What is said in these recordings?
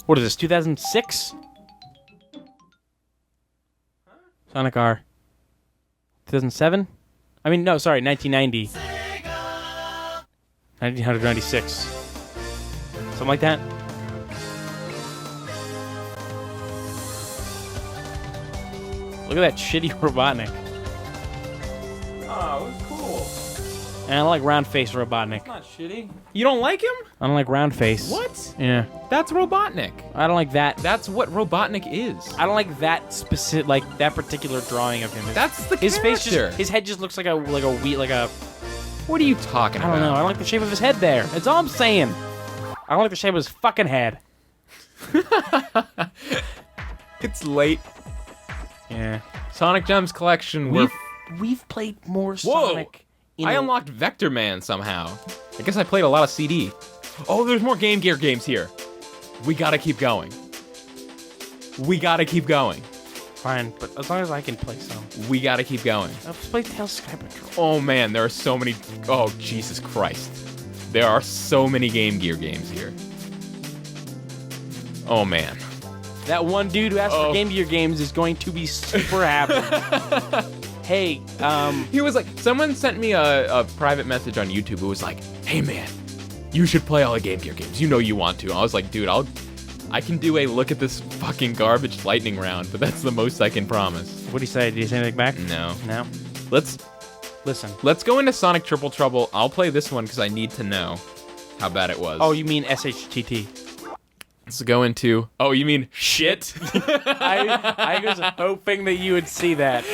What is this, 2006? Sonic R. 2007? I mean, no, sorry, 1990. 1996. Something like that? Look at that shitty Robotnik. Oh, it was cool. And I don't like round-faced Robotnik. It's not shitty. You don't like him? I don't like round-face. What? Yeah. That's Robotnik. I don't like that. That's what Robotnik is. I don't like that specific, like that particular drawing of him. That's the his character. face just, his head just looks like a wheat, like a. What are you talking I about? don't know. I don't like the shape of his head there. That's all I'm saying. I don't like the shape of his fucking head. It's late. Yeah. Sonic Gems collection. We've played more Sonic. I unlocked Vector Man somehow. I guess I played a lot of CD. Oh, there's more Game Gear games here. We gotta keep going. We gotta keep going. Fine, but as long as I can play some. We gotta keep going. Let's play Tales Sky Patrol. Oh man, there are so many. Oh, Jesus Christ. There are so many Game Gear games here. Oh man. That one dude who asked for Game Gear games is going to be super happy. Hey, He was like, someone sent me a private message on YouTube who was like, hey man, you should play all the Game Gear games. You know you want to. I was like, dude, I can do a look at this fucking garbage lightning round, but that's the most I can promise. What'd he say? Did he say anything back? No. No? Let's go into Sonic Triple Trouble. I'll play this one because I need to know how bad it was. Oh, you mean SHTT? Let's go into... Oh, you mean shit? I was hoping that you would see that.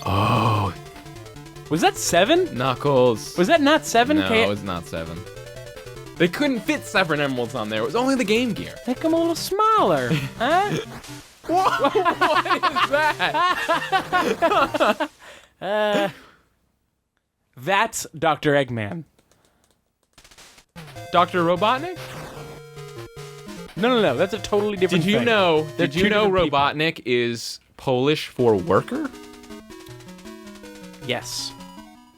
Oh. Was that 7? Knuckles. Was that not 7? No, it was not 7. They couldn't fit 7 emeralds on there. It was only the Game Gear. Make them a little smaller, huh? Whoa, what is that? That's Dr. Eggman. Dr. Robotnik? No. That's a totally different thing. Did you know different Robotnik is Polish for worker? Yes.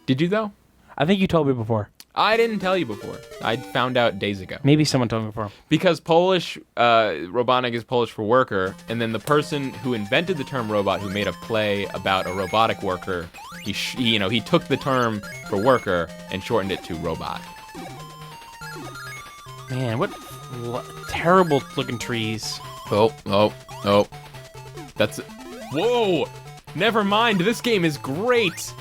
Did you, though? I think you told me before. I didn't tell you before. I found out days ago. Maybe someone told me before. Because Polish, Robotnik is Polish for worker, and then the person who invented the term robot, who made a play about a robotic worker, he took the term for worker and shortened it to robot. Man, what terrible looking trees. Oh. That's... Whoa! Never mind, this game is great!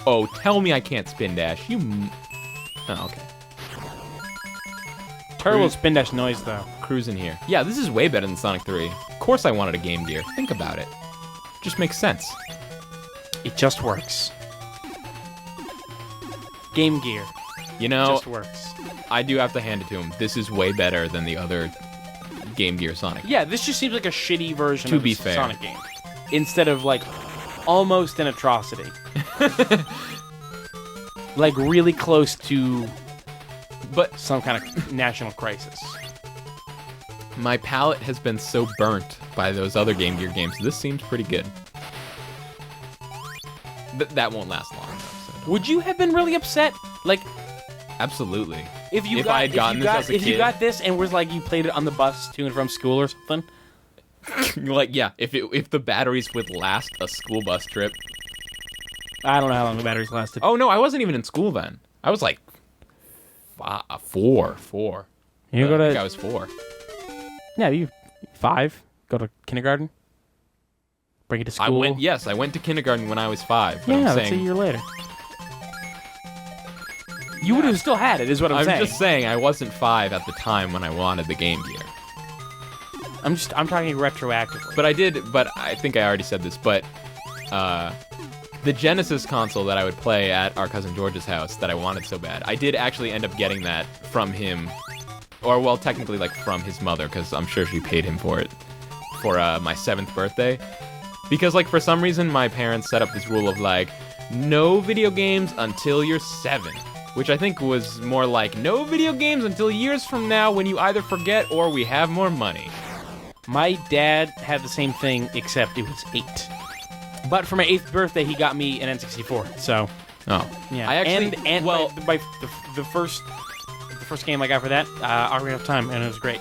Oh, tell me I can't spin dash. Oh, okay. Terrible spin dash noise, though. Cruising here. Yeah, this is way better than Sonic 3. Of course I wanted a Game Gear. Think about it. Just makes sense. It just works. Game Gear. You know, Just works. I do have to hand it to him. This is way better than the other Game Gear Sonic. Yeah, this just seems like a shitty version of be a fair. Sonic game. Instead of, like, almost an atrocity. Like, really close to some kind of national crisis. My palate has been so burnt by those other Game Gear games. This seems pretty good. That won't last long, though. So Would you have been really upset? Like, absolutely. if I had gotten this as a if you kid. got this and was like, you played it on the bus to and from school or something? Like, yeah, if the batteries would last a school bus trip. I don't know how long the batteries lasted. Oh, no, I wasn't even in school then. I was like 4. You I go think to... I was 4. Yeah, you 5. Go to kindergarten. Bring it to school. I went to kindergarten when I was 5. But Yeah, I'm that's saying, a year later. You would have still had it, is what I'm saying. I'm just saying I wasn't 5 at the time when I wanted the Game Gear. I'm talking retroactively. But I think I already said this, but the Genesis console that I would play at our cousin George's house that I wanted so bad, I did actually end up getting that from him, or well, technically like from his mother, because I'm sure she paid him for it, for my 7th birthday. Because like for some reason my parents set up this rule of like, no video games until you're 7. Which I think was more like, no video games until years from now when you either forget or we have more money. My dad had the same thing, except it was 8. But for my 8th birthday, he got me an N64. So, Oh. yeah. I actually... The first game I got for that, Ocarina of Time, and it was great.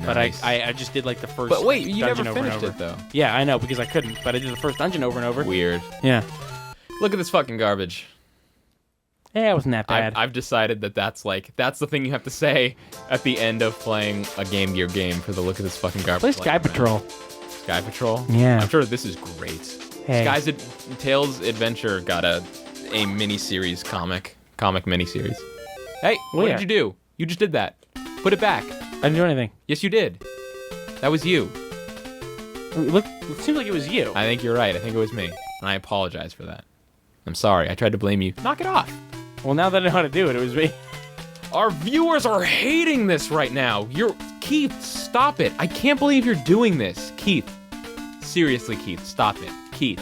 Nice. But I just did like the first. But wait, you never dungeon over and finished over. it though. Yeah, I know because I couldn't. But I did the first dungeon over and over. Weird. Yeah. Look at this fucking garbage. Yeah, it wasn't that bad. I've decided that's the thing you have to say at the end of playing a Game Gear game for the look at this fucking garbage. Play Sky Patrol. Sky Patrol? Yeah. I'm sure this is great. Hey. Tails Adventure got a mini-series comic mini-series. Hey, what Where? did you do? You just did that. Put it back. I didn't do anything. Yes, you did. That was you. Look, it seems like it was you. I think you're right. I think it was me. And I apologize for that. I'm sorry. I tried to blame you. Knock it off. Well, now that I know how to do it, it was me. Our viewers are hating this right now. Keith, stop it. I can't believe you're doing this. Keith. Seriously, Keith, stop it. Keith.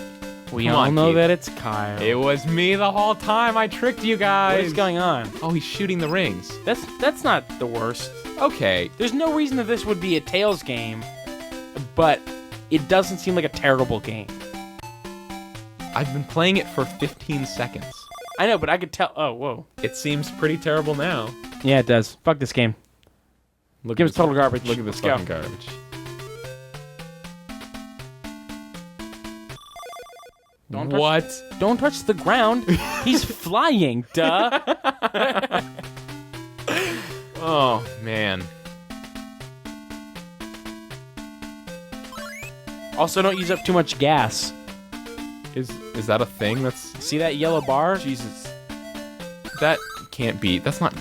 We Come all on, know Keith. that it's Kyle. It was me the whole time. I tricked you guys. What is going on? Oh, he's shooting the rings. That's not the worst. Okay. There's no reason that this would be a Tails game, but it doesn't seem like a terrible game. I've been playing it for 15 seconds. I know, but I could tell. Oh, whoa. It seems pretty terrible now. Yeah, it does. Fuck this game. Give us total garbage. Look at this Let's fucking go. garbage. Don't touch the ground. He's flying, duh. Oh, man. Also, don't use up too much gas. Is that a thing? See that yellow bar? Jesus. That can't be. That's not...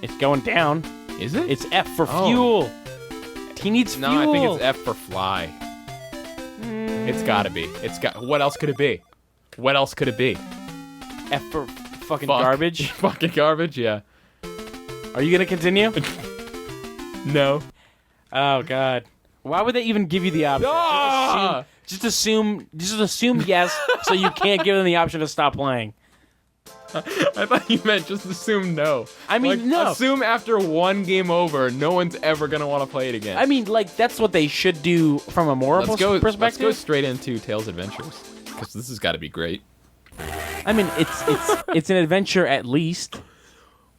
It's going down. Is it? It's F for Oh. fuel. He needs fuel. No, I think it's F for fly. It's gotta be. What else could it be? What else could it be? F for fucking garbage. Fucking garbage, yeah. Are you gonna continue? No. Oh god. Why would they even give you the option? Ah! Just assume yes, so you can't give them the option to stop playing. I thought you meant just assume no. I mean, like, no. Assume after one game over, no one's ever gonna want to play it again. I mean, like, that's what they should do from a moral perspective. Let's go straight into Tails Adventures, because this has got to be great. I mean, it's an adventure at least.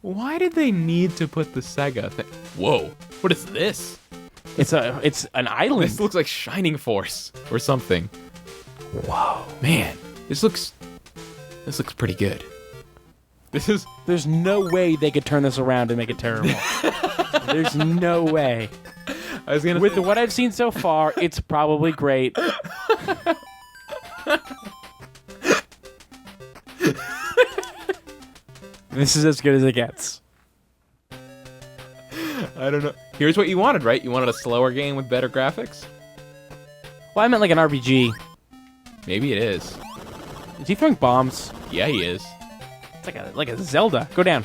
Why did they need to put the Sega thing? Whoa, what is this? It's an island. This looks like Shining Force or something. Whoa, man, this looks pretty good. There's no way they could turn this around and make it terrible. There's no way. I was gonna With what I've seen so far, it's probably great. This is as good as it gets. I don't know. Here's what you wanted, right? You wanted a slower game with better graphics? Well, I meant like an RPG. Maybe it is. Is he throwing bombs? Yeah, he is. It's like a Zelda. Go down.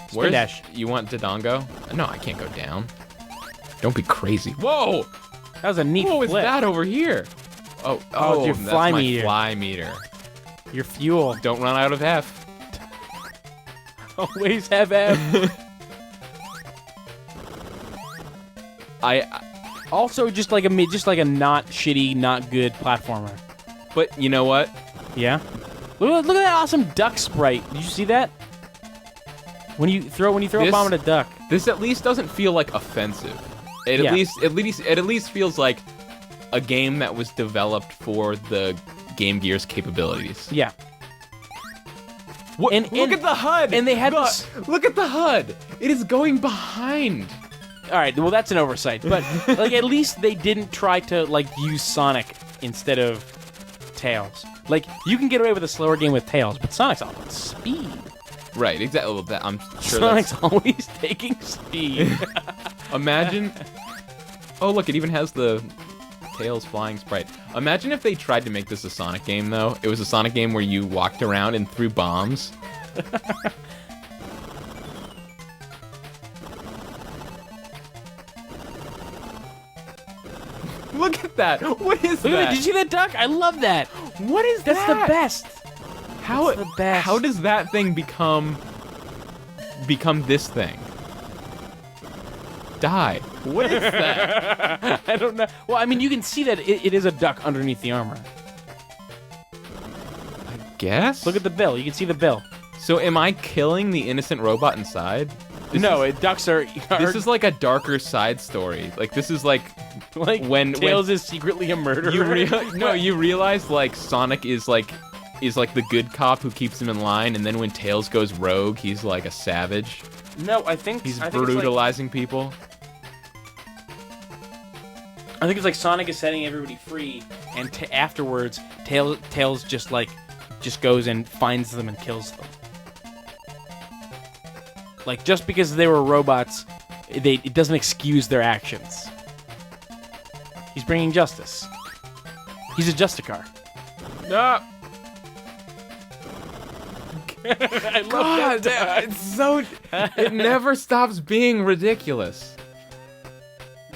Spin dash. You want Dodongo? No, I can't go down. Don't be crazy. Whoa! That was a neat What flip. was that over here? Oh, your that's fly my meter. fly meter. Your fuel. Don't run out of F. Always have F. Also, just like a not shitty, not good platformer. But you know what? Yeah. Look at that awesome duck sprite. Did you see that? When you throw a bomb at a duck. This at least doesn't feel like offensive. It at least feels like a game that was developed for the Game Gear's capabilities. Yeah. Look at the HUD. And they had look at the HUD. It is going behind. All right, well that's an oversight, but like at least they didn't try to like use Sonic instead of Tails. Like you can get away with a slower game with Tails, but Sonic's all about speed. Right, exactly. Well, I'm sure Sonic's always taking speed. Imagine. Oh, look, it even has the Tails flying sprite. Imagine if they tried to make this a Sonic game, though. It was a Sonic game where you walked around and threw bombs. Look at that! What is that? Did you see that duck? I love that. What is that? That's the best. How That's the best. How does that thing become this thing? Die. What is that? I don't know. Well, I mean, you can see that it is a duck underneath the armor. I guess? Look at the bill. You can see the bill. So am I killing the innocent robot inside? Ducks are... This is like a darker side story. Like, this is like when Tails is secretly a murderer. You realize, like, Sonic is like the good cop who keeps him in line, and then when Tails goes rogue, he's like a savage. No, I think... He's brutalizing people. I think it's like Sonic is setting everybody free, and afterwards, Tails just goes and finds them and kills them. Like, just because they were robots, it doesn't excuse their actions. He's bringing justice. He's a Justicar. No. I love that. It's so... It never stops being ridiculous.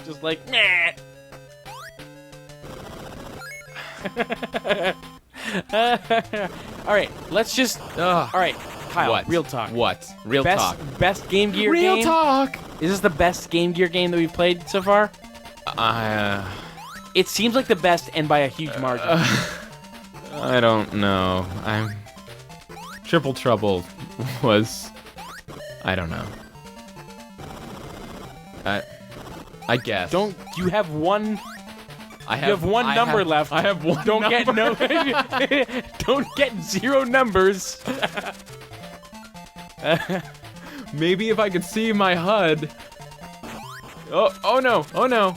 Just like, meh. All right, let's just... All right, Kyle, What? real talk. What? Real talk. Best Game Gear Real game? talk! Is this the best Game Gear game that we've played so far? It seems like the best, and by a huge margin. I don't know. Triple Trouble was... I don't know. I guess. You have one... You have one number left. I have one Don't number. Don't get 0 numbers. Maybe if I could see my HUD. Oh no. Oh no.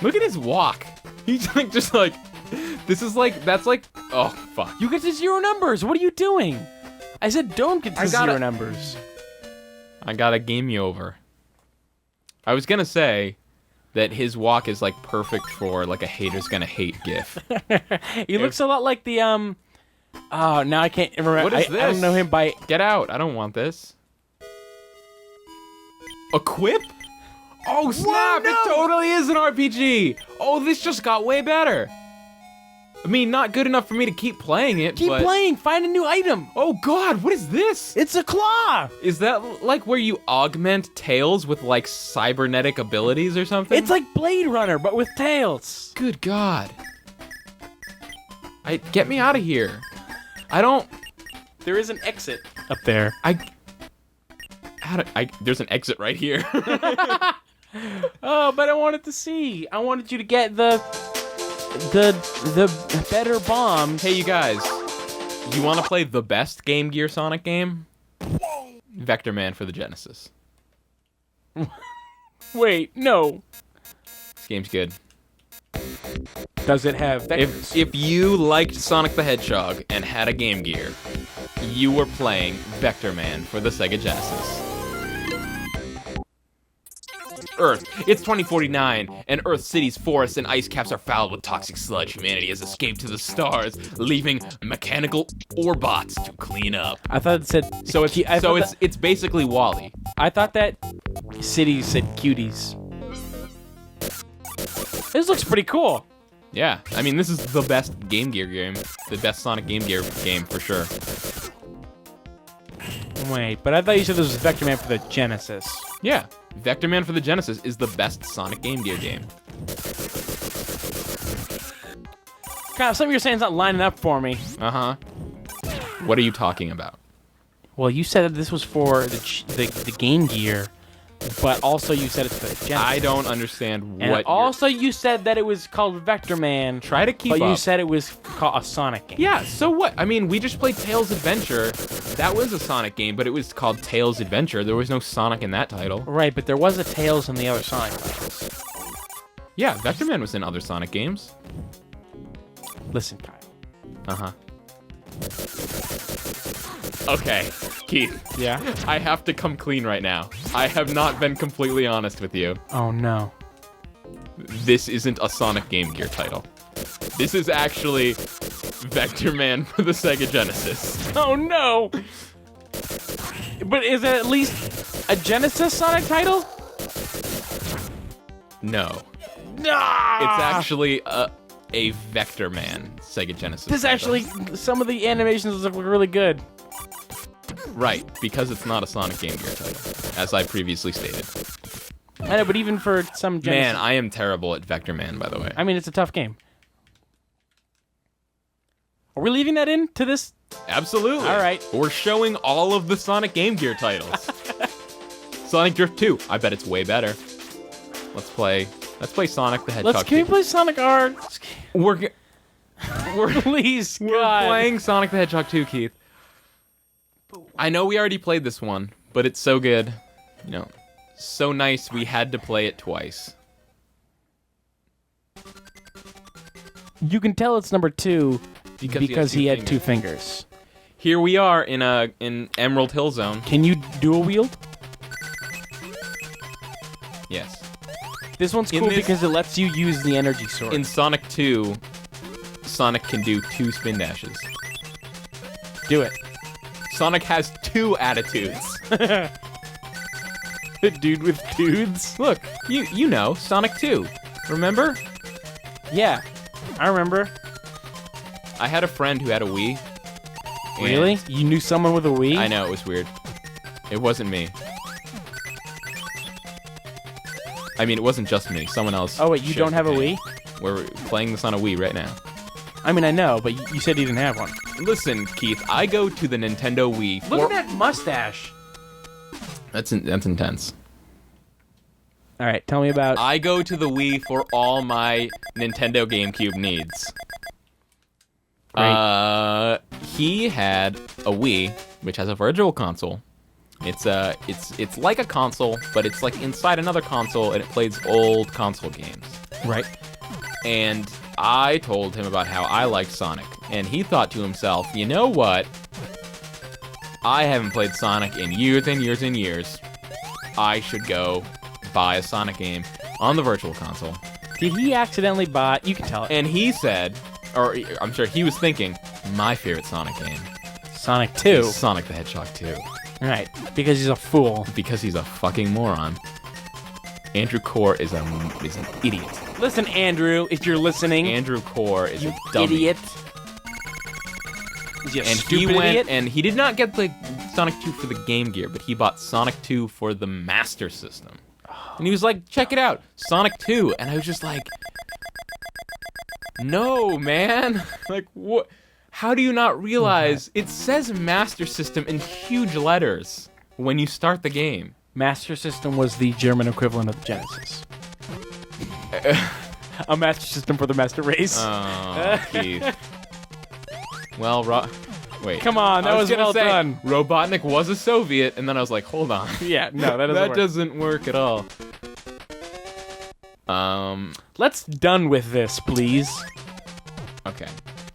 Look at his walk. He's like, just like, that's like, oh, fuck. You get to 0 numbers. What are you doing? I said don't get to 0 numbers. I gotta game you over. I was gonna say that his walk is like perfect for like a haters gonna hate gif. He looks a lot like the Oh, now I can't remember. What is this? I don't know him by. Get out! I don't want this. Equip? Oh snap! Whoa, no! It totally is an RPG. Oh, this just got way better. I mean, not good enough for me to keep playing it. Keep but... playing. Find a new item. Oh God! What is this? It's a claw. Is that like where you augment Tails with like cybernetic abilities or something? It's like Blade Runner, but with tails. Good God! Get me out of here. I don't. There is an exit up there. There's an exit right here. Oh, but I wanted to see. I wanted you to get the better bomb. Hey, you guys. You want to play the best Game Gear Sonic game? Vector Man for the Genesis. Wait, no. This game's good. Does it have vectors? If you liked Sonic the Hedgehog and had a Game Gear, you were playing Vector Man for the Sega Genesis. Earth. It's 2049, and Earth City's forests and ice caps are fouled with toxic sludge. Humanity has escaped to the stars, leaving mechanical Orbots to clean up. I thought it said... It's basically WALL-E. I thought that cities said cuties. This looks pretty cool. Yeah, I mean, this is the best Game Gear game. The best Sonic Game Gear game, for sure. Wait, but I thought you said this was Vector Man for the Genesis. Yeah, Vector Man for the Genesis is the best Sonic Game Gear game. God, something you're saying is not lining up for me. Uh-huh. What are you talking about? Well, you said that this was for the Game Gear, but also you said it's for the Genesis. I don't understand and what also you said that it was called Vector Man. Try to keep but up. You said it was called a Sonic game. Yeah, so what? I mean, we just played Tails Adventure. That was a Sonic game, but it was called Tails Adventure. There was no Sonic in that title. Right, but there was a Tails in the other Sonic titles. Yeah, Vector Man was in other Sonic games. Listen, Kyle. Uh-huh. Okay, Keith. Yeah? I have to come clean right now. I have not been completely honest with you. Oh, no. This isn't a Sonic Game Gear title. This is actually Vector Man for the Sega Genesis. Oh, no! But is it at least a Genesis Sonic title? No. Nah! It's actually a Vector Man Sega Genesis This title. actually, some of the animations look really good. Right, because it's not a Sonic Game Gear title, as I previously stated. I know, but even for some Genesis... Man, I am terrible at Vector Man, by the way. I mean, it's a tough game. Are we leaving that in to this? Absolutely. All right. We're showing all of the Sonic Game Gear titles. Sonic Drift 2. I bet it's way better. Let's play Sonic the Hedgehog 2. Can we play Sonic R? We're Please, We're God. playing Sonic the Hedgehog 2, Keith. I know we already played this one, but it's so good. You know, so nice we had to play it twice. You can tell it's number 2 because he had 2 fingers. fingers. Here we are in Emerald Hill Zone. Can you dual wield? Yes. This one's cool because it lets you use the energy sword. In Sonic 2, Sonic can do 2 spin dashes. Do it. Sonic has 2 attitudes. The dude with dudes. Look, you know, Sonic 2. Remember? Yeah, I remember. I had a friend who had a Wii. and- Really? You knew someone with a Wii? I know, it was weird. It wasn't me. I mean, it wasn't just me. Someone else. Oh, wait, you showed don't have a me. Wii? We're playing this on a Wii right now. I mean, I know, but you said you didn't have one. Listen, Keith, I go to the Nintendo Wii. Look at that mustache. That's intense. All right, tell me about... I go to the Wii for all my Nintendo GameCube needs. Great. He had a Wii, which has a virtual console. It's like a console, but it's like inside another console, and it plays old console games. Right. And I told him about how I liked Sonic, and he thought to himself, you know what? I haven't played Sonic in years and years and years. I should go buy a Sonic game on the virtual console. Did he accidentally buy... You can tell it. And he said, or I'm sure he was thinking, my favorite Sonic game Sonic 2. is Sonic the Hedgehog 2. Right, because he's a fool. Because he's a fucking moron. Andrew Core is an idiot. Listen, Andrew, if you're listening... Andrew Core is you a dummy. idiot. Is he a And stupid he went, idiot? and he did not get the Sonic 2 for the Game Gear, but he bought Sonic 2 for the Master System. And he was like, check it out, Sonic 2. And I was just like, no, man. Like, what? How do you not realize it says Master System in huge letters when you start the game? Master System was the German equivalent of the Genesis. A Master System for the Master Race. Oh, Keith. Well, wait. Come on, that was gonna well say, done. Robotnik was a Soviet, and then I was like, hold on. Yeah, no, that doesn't That work. doesn't work at all. Let's done with this, please. Okay.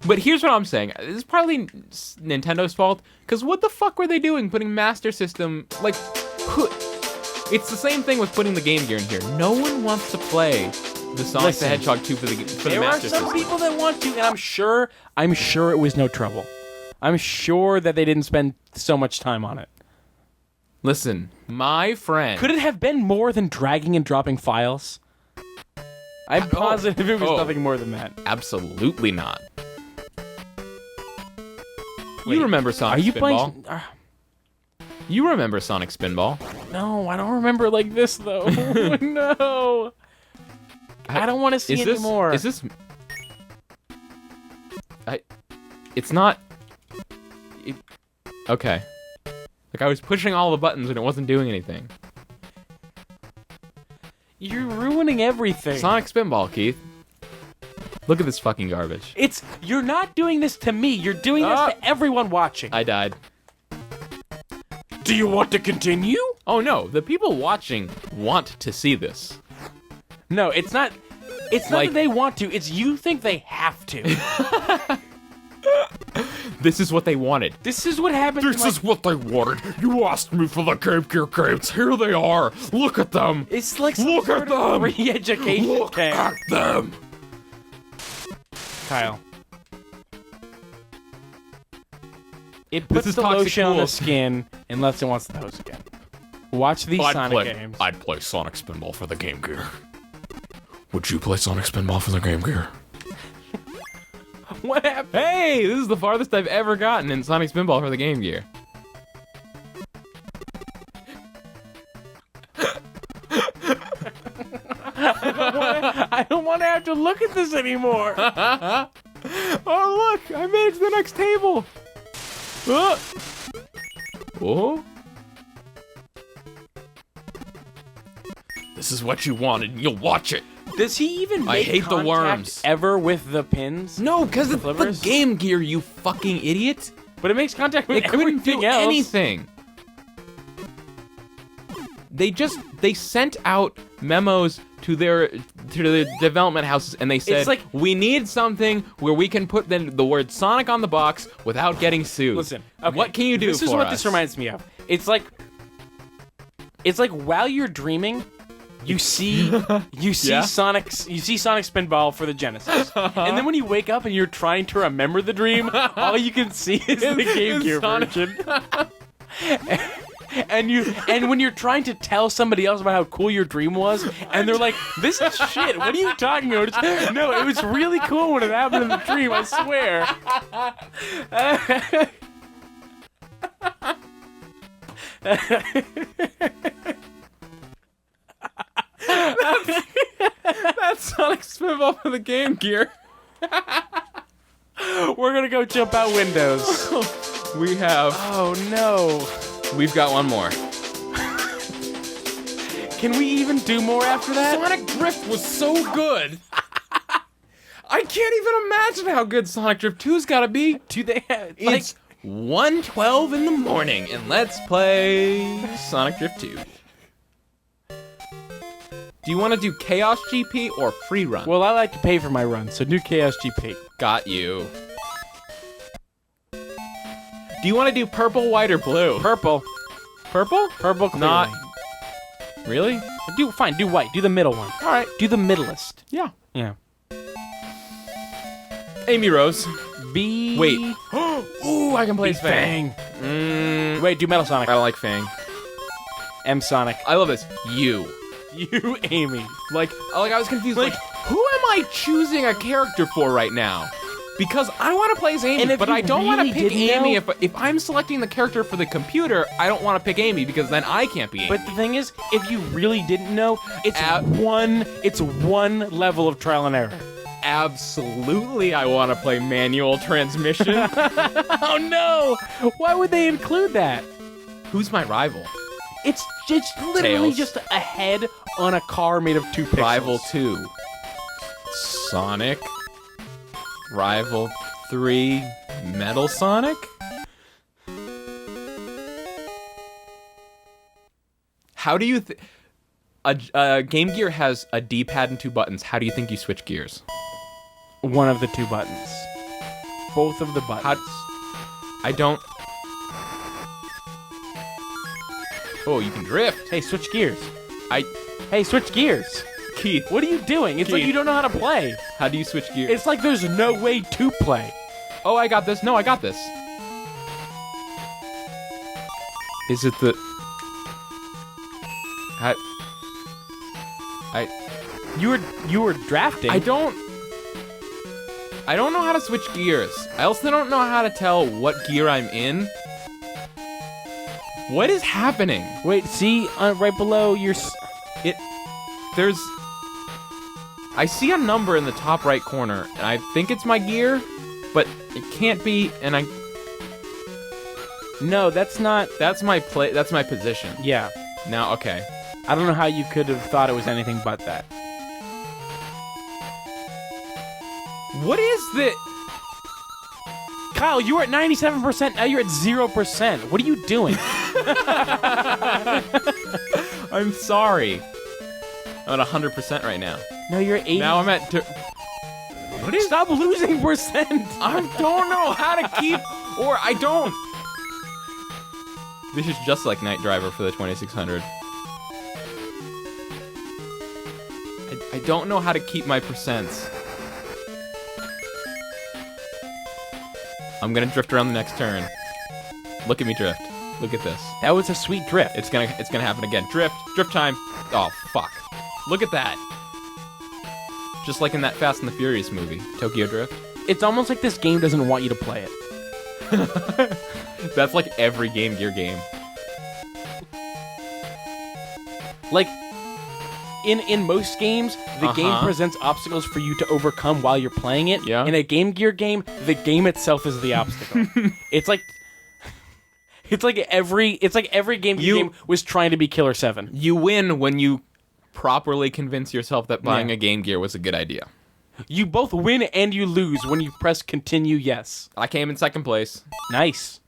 But here's what I'm saying. This is probably Nintendo's fault, because what the fuck were they doing putting Master System, like, it's the same thing with putting the Game Gear in here. No one wants to play the Sonic the Hedgehog 2 for the There are Master some System. people that want to, and I'm sure it was no trouble. I'm sure that they didn't spend so much time on it. Listen, my friend... Could it have been more than dragging and dropping files? I'm positive it was nothing more than that. Absolutely not. Wait, You remember Sonic Are you Spinball? playing? You remember Sonic Spinball? No, I don't remember it like this though. No, I don't want to see anymore. Is this? It's not. Okay. Like I was pushing all the buttons and it wasn't doing anything. You're ruining everything. Sonic Spinball, Keith. Look at this fucking garbage. You're not doing this to me. You're doing this to everyone watching. I died. Do you want to continue? Oh no, the people watching want to see this. No, it's not. It's not that they want to. It's you think they have to. This is what they wanted. This is what happened. This is what they wanted. You asked me for the Game Gear games. Here they are. Look at them. It's like some Look sort at of them. re-education Look camp. at them. Kyle. It puts is the toxic lotion on the cool. skin unless it wants the hose again. Watch these Sonic games. I'd play Sonic Spinball for the Game Gear. Would you play Sonic Spinball for the Game Gear? What happened? Hey, this is the farthest I've ever gotten in Sonic Spinball for the Game Gear. I don't want to have to look at this anymore. Oh, look! I made it to the next table. Oh. This is what you wanted, and you'll watch it. Does he even I make hate the contact worms. ever with the pins? No, because it's the Flippers? Game Gear, you fucking idiot. But it makes contact with It couldn't everything do else. anything. They sent out memos to the development houses, and they said, It's like- we need something where we can put the word Sonic on the box without getting sued. Listen, okay, what can you do This is for what us? this reminds me of. It's like while you're dreaming, you see Yeah? Sonic Spinball for the Genesis, and then when you wake up and you're trying to remember the dream, all you can see is the Game Gear Sonic. version. And when you're trying to tell somebody else about how cool your dream was, and they're like, "This is shit. What are you talking about?" No, it was really cool when it happened in the dream. I swear. That's Sonic Spinball for the Game Gear. We're gonna go jump out windows. We have. Oh no. We've got one more. Can we even do more after that? Sonic Drift was so good. I can't even imagine how good Sonic Drift 2's gotta be. Do they have, It's 1:12 in the morning, and let's play Sonic Drift 2. Do you want to do Chaos GP or Free Run? Well, I like to pay for my run, so do Chaos GP. Got you. Do you want to do purple, white, or blue? Purple. Purple? Purple clearly. Not. Really? Do white. Do the middle one. All right. Do the middlest. Yeah. Yeah. Amy Rose. B. Wait. Ooh, I can play as Fang. Fang. Wait, do Metal Sonic. I like Fang. M Sonic. I love this. You. You, Amy. Like I was confused. Like, who am I choosing a character for right now? Because I want to play as Amy, And if but you I don't want to really pick didn't Amy. know- If I'm selecting the character for the computer, I don't want to pick Amy because then I can't be Amy. But the thing is, if you really didn't know, it's Ab- one level of trial and error. Absolutely, I want to play manual transmission. Oh no! Why would they include that? Who's my rival? It's literally Tails. just a head on a car made of 2 pixels. Rival 2. Sonic. Rival 3. Metal Sonic? How do you a Game Gear has a D-pad and 2 buttons. How do you think you switch gears? One of the 2 buttons. Both of the buttons. I don't... Oh, you can drift. Hey, switch gears. I... Hey, switch gears. Keith, What are you doing? It's like Keith. you don't know how to play. how do you switch gears? It's like there's no way to play. Oh, I got this. No, I got this. Is it the... You were drafting. I don't know how to switch gears. I also don't know how to tell what gear I'm in. What is happening? Wait, see right below your. There's... I see a number in the top right corner, and I think it's my gear, but it can't be, and I... No, that's not. That's my position. Yeah, Now, okay. I don't know how you could have thought it was anything but that. What is the... Kyle, you were at 97%. Now you're at 0%. What are you doing? I'm sorry. I'm at 100% right now. No, you're at 80. Now I'm at... What is? Stop losing percent. I don't know how to keep... Or I don't... This is just like Night Driver for the 2600. I don't know how to keep my percents. I'm gonna drift around the next turn. Look at me drift. Look at this. That was a sweet drift. It's gonna happen again. Drift time. Oh fuck. Look at that. Just like in that Fast and the Furious movie, Tokyo Drift. It's almost like this game doesn't want you to play it. That's like every Game Gear game. Like, in most games, the game presents obstacles for you to overcome while you're playing it. Yeah. In a Game Gear game, the game itself is the obstacle. It's like every Game Gear game was trying to be Killer 7. You win when you properly convince yourself that buying Yeah. a Game Gear was a good idea. You both win and you lose when you press continue yes. I came in second place. Nice.